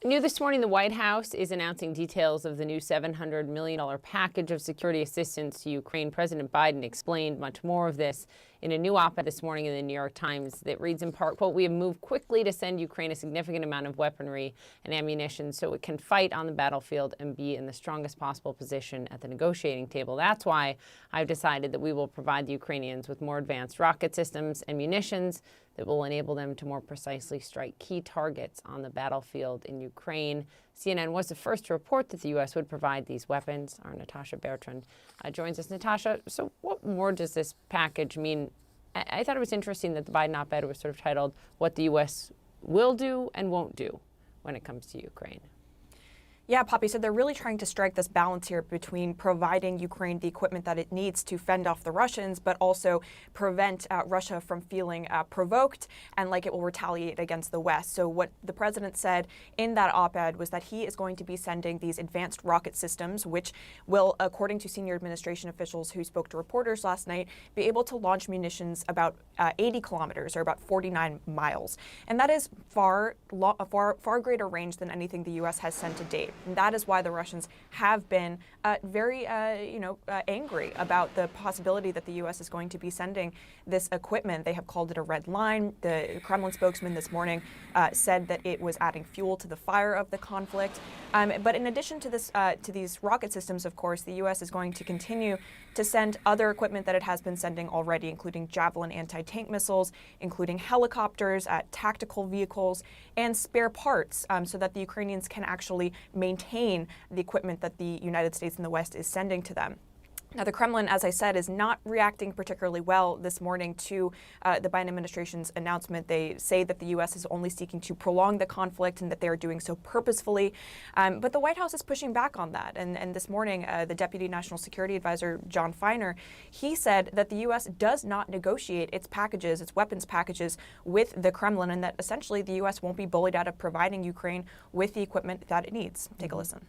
New this morning, the White House is announcing details of the new $700 million package of security assistance to Ukraine. President Biden explained much more of this in a new op-ed this morning in the New York Times that reads in part, quote, "We have moved quickly to send Ukraine a significant amount of weaponry and ammunition so it can fight on the battlefield and be in the strongest possible position at the negotiating table. That's why I've decided that we will provide the Ukrainians with more advanced rocket systems and munitions that will enable them to more precisely strike key targets on the battlefield in Ukraine." CNN was the first to report that the U.S. would provide these weapons. Our Natasha Bertrand joins us. Natasha, so what more does this package mean? I thought it was interesting that the Biden op-ed was sort of titled, "What the U.S. will do and won't do when it comes to Ukraine." Yeah, Poppy, so they're really trying to strike this balance here between providing Ukraine the equipment that it needs to fend off the Russians, but also prevent Russia from feeling provoked and like it will retaliate against the West. So what the president said in that op-ed was that he is going to be sending these advanced rocket systems, which will, according to senior administration officials who spoke to reporters last night, be able to launch munitions about 80 kilometers or about 49 miles. And that is far greater range than anything the U.S. has sent to date. And that is why the Russians have been very, angry about the possibility that the U.S. is going to be sending this equipment. They have called it a red line. The Kremlin spokesman this morning said that it was adding fuel to the fire of the conflict. But in addition to this, to these rocket systems, of course, the U.S. is going to continue to send other equipment that it has been sending already, including Javelin anti-tank missiles, including helicopters, tactical vehicles, and spare parts, so that the Ukrainians can actually maintain the equipment that the United States and the West is sending to them. Now, the Kremlin, as I said, is not reacting particularly well this morning to the Biden administration's announcement. They say that the U.S. is only seeking to prolong the conflict and that they are doing so purposefully. But the White House is pushing back on that. And this morning, the Deputy National Security Advisor, John Feiner, he said that the U.S. does not negotiate its packages, its weapons packages with the Kremlin, and that essentially the U.S. won't be bullied out of providing Ukraine with the equipment that it needs. Take a listen.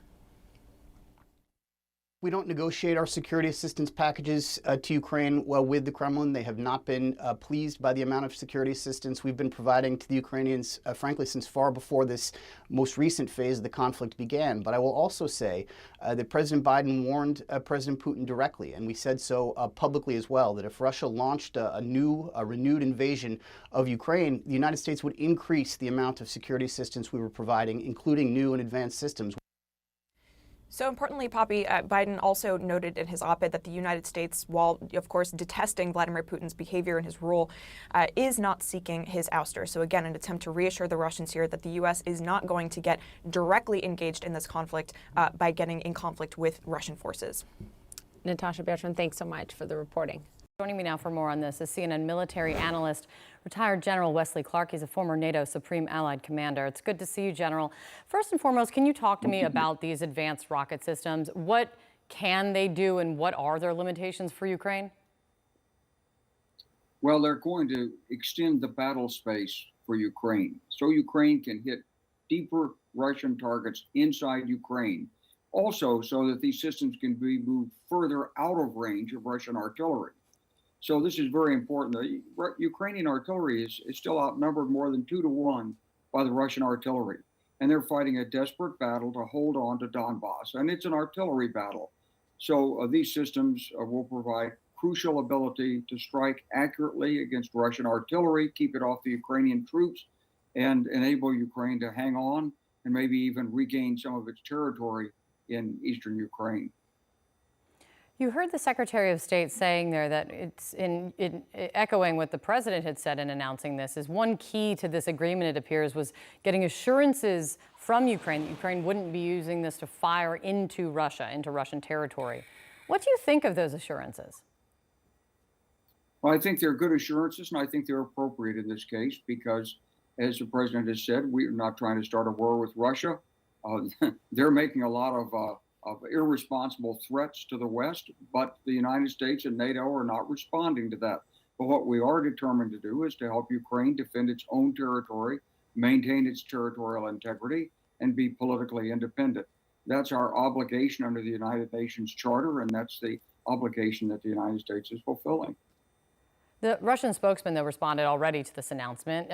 We don't negotiate our security assistance packages to Ukraine with the Kremlin. They have not been pleased by the amount of security assistance we've been providing to the Ukrainians, frankly, since far before this most recent phase of the conflict began. But I will also say that President Biden warned President Putin directly, and we said so publicly as well, that if Russia launched a renewed invasion of Ukraine, the United States would increase the amount of security assistance we were providing, including new and advanced systems. So importantly, Poppy, Biden also noted in his op-ed that the United States, while of course detesting Vladimir Putin's behavior and his rule, is not seeking his ouster. So again, an attempt to reassure the Russians here that the U.S. is not going to get directly engaged in this conflict by getting in conflict with Russian forces. Natasha Bertrand, thanks so much for the reporting. Joining me now for more on this is CNN military analyst, retired General Wesley Clark. He's a former NATO Supreme Allied Commander. It's good to see you, General. First and foremost, can you talk to me about these advanced rocket systems? What can they do and what are their limitations for Ukraine? Well, they're going to extend the battle space for Ukraine, so Ukraine can hit deeper Russian targets inside Ukraine. Also, so that these systems can be moved further out of range of Russian artillery. So this is very important. The Ukrainian artillery is still outnumbered more than 2 to 1 by the Russian artillery. And they're fighting a desperate battle to hold on to Donbass. And it's an artillery battle. So these systems will provide crucial ability to strike accurately against Russian artillery, keep it off the Ukrainian troops, and enable Ukraine to hang on and maybe even regain some of its territory in eastern Ukraine. You heard the Secretary of State saying there that it's echoing what the president had said in announcing this, is one key to this agreement, it appears, was getting assurances from Ukraine that Ukraine wouldn't be using this to fire into Russia, into Russian territory. What do you think of those assurances? Well, I think they're good assurances, and I think they're appropriate in this case because, as the president has said, we're not trying to start a war with Russia. They're making a lot of irresponsible threats to the West, but the United States and NATO are not responding to that. But what we are determined to do is to help Ukraine defend its own territory, maintain its territorial integrity, and be politically independent. That's our obligation under the United Nations Charter, and that's the obligation that the United States is fulfilling. The Russian spokesman, though, responded already to this announcement,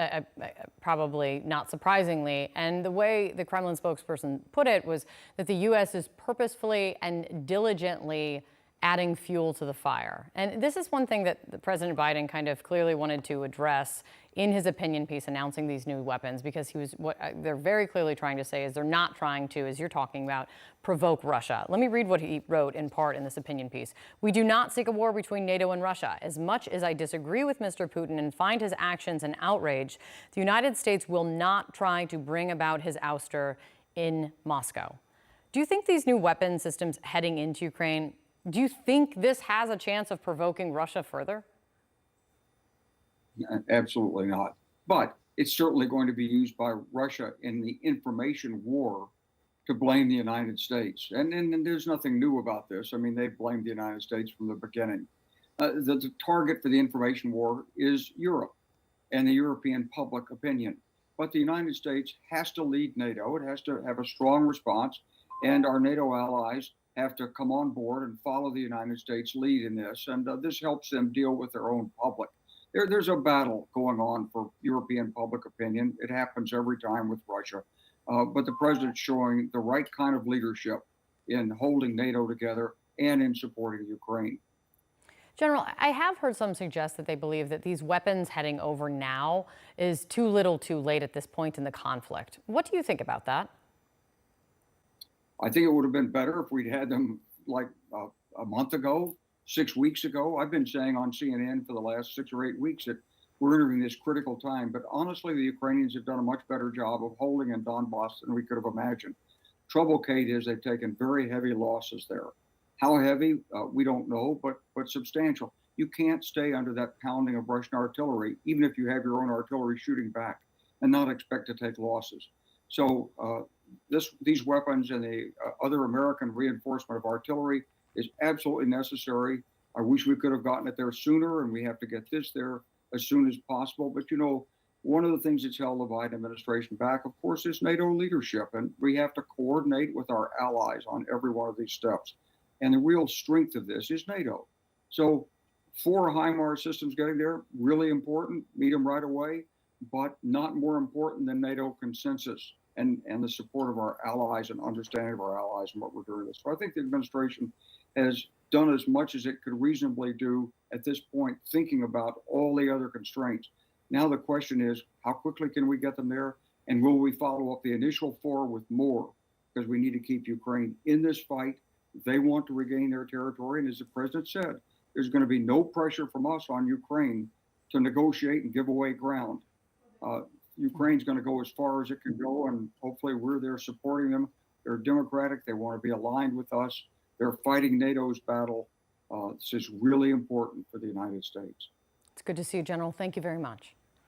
probably not surprisingly. And the way the Kremlin spokesperson put it was that the U.S. is purposefully and diligently adding fuel to the fire. And this is one thing that President Biden kind of clearly wanted to address in his opinion piece announcing these new weapons, because what they're very clearly trying to say is they're not trying to, as you're talking about, provoke Russia. Let me read what he wrote in part in this opinion piece. "We do not seek a war between NATO and Russia. As much as I disagree with Mr. Putin and find his actions an outrage, the United States will not try to bring about his ouster in Moscow." Do you think these new weapon systems heading into Ukraine, do you think this has a chance of provoking Russia further? Absolutely not. But it's certainly going to be used by Russia in the information war to blame the United States. And there's nothing new about this. I mean, they've blamed the United States from the beginning. The target for the information war is Europe and the European public opinion. But the United States has to lead NATO. It has to have a strong response. And our NATO allies have to come on board and follow the United States lead in this. And this helps them deal with their own public. There's a battle going on for European public opinion. It happens every time with Russia. But the president's showing the right kind of leadership in holding NATO together and in supporting Ukraine. General, I have heard some suggest that they believe that these weapons heading over now is too little too late at this point in the conflict. What do you think about that? I think it would have been better if we'd had them like a month ago, 6 weeks ago. I've been saying on CNN for the last 6 or 8 weeks that we're entering this critical time. But honestly, the Ukrainians have done a much better job of holding in Donbass than we could have imagined. Trouble, Kate, is they've taken very heavy losses there. How heavy, we don't know, but substantial. You can't stay under that pounding of Russian artillery, even if you have your own artillery shooting back, and not expect to take losses. So these weapons and the other American reinforcement of artillery is absolutely necessary. I wish we could have gotten it there sooner, and we have to get this there as soon as possible. But, you know, one of the things that's held the Biden administration back, of course, is NATO leadership. And we have to coordinate with our allies on every one of these steps. And the real strength of this is NATO. So 4 HIMARS systems getting there, really important, meet them right away, but not more important than NATO consensus and the support of our allies and understanding of our allies and what we're doing this. So I think the administration has done as much as it could reasonably do at this point, thinking about all the other constraints. Now the question is, how quickly can we get them there? And will we follow up the initial 4 with more? Because we need to keep Ukraine in this fight. They want to regain their territory. And as the president said, there's going to be no pressure from us on Ukraine to negotiate and give away ground. Ukraine's going to go as far as it can go, and hopefully we're there supporting them. They're democratic. They want to be aligned with us. They're fighting NATO's battle. This is really important for the United States. It's good to see you, General. Thank you very much.